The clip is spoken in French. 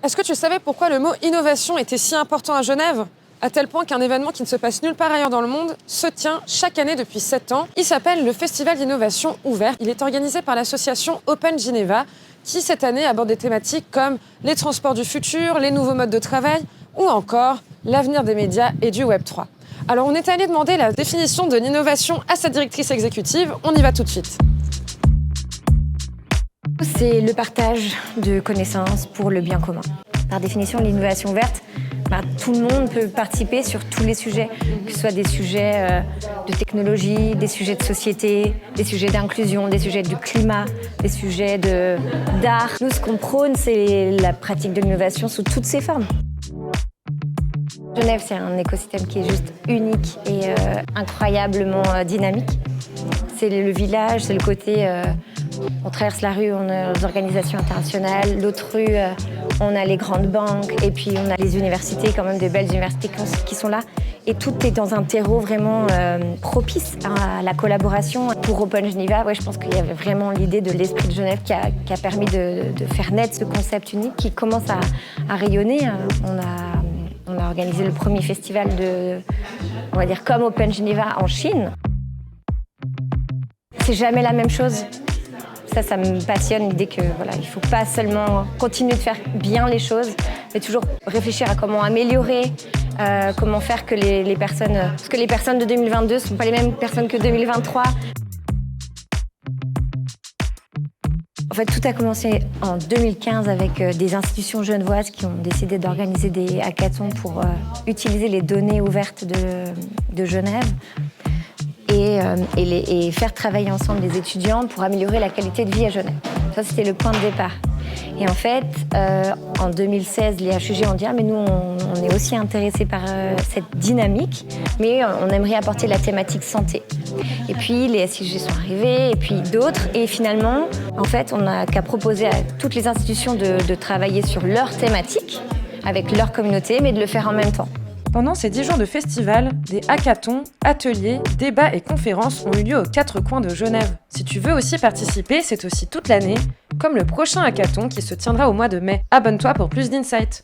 Est-ce que tu savais pourquoi le mot innovation était si important à Genève ? À tel point qu'un événement qui ne se passe nulle part ailleurs dans le monde se tient chaque année depuis 7 ans. Il s'appelle le Festival d'innovation ouverte. Il est organisé par l'association Open Geneva, qui cette année aborde des thématiques comme les transports du futur, les nouveaux modes de travail ou encore l'avenir des médias et du Web 3. Alors on est allé demander la définition de l'innovation à sa directrice exécutive. On y va tout de suite. C'est le partage de connaissances pour le bien commun. Par définition, l'innovation verte, tout le monde peut participer sur tous les sujets, que ce soit des sujets de technologie, des sujets de société, des sujets d'inclusion, des sujets du climat, des sujets d'art. Nous, ce qu'on prône, c'est la pratique de l'innovation sous toutes ses formes. Genève, c'est un écosystème qui est juste unique et incroyablement dynamique. C'est le village, c'est le côté... on traverse la rue, on a les organisations internationales. L'autre rue, on a les grandes banques. Et puis, on a les universités, quand même, de belles universités qui sont là. Et tout est dans un terreau vraiment propice à la collaboration. Pour Open Geneva, je pense qu'il y avait vraiment l'idée de l'esprit de Genève qui a permis de faire naître ce concept unique qui commence à rayonner. On a organisé le premier festival on va dire, comme Open Geneva en Chine. C'est jamais la même chose. Ça me passionne, l'idée que il faut pas seulement continuer de faire bien les choses, mais toujours réfléchir à comment améliorer, comment faire que les personnes... Parce que les personnes de 2022 ne sont pas les mêmes personnes que 2023. En fait, tout a commencé en 2015 avec des institutions genevoises qui ont décidé d'organiser des hackathons pour utiliser les données ouvertes de Genève et faire travailler ensemble les étudiants pour améliorer la qualité de vie à Genève. Ça, c'était le point de départ. Et en fait, en 2016, les HEG ont dit « mais nous, on est aussi intéressés par cette dynamique, mais on aimerait apporter la thématique santé ». Et puis, les SIG sont arrivés, et puis d'autres. Et finalement, en fait, on n'a qu'à proposer à toutes les institutions de travailler sur leur thématique, avec leur communauté, mais de le faire en même temps. Pendant ces 10 jours de festival, des hackathons, ateliers, débats et conférences ont eu lieu aux 4 coins de Genève. Si tu veux aussi participer, c'est aussi toute l'année, comme le prochain hackathon qui se tiendra au mois de mai. Abonne-toi pour plus d'insights.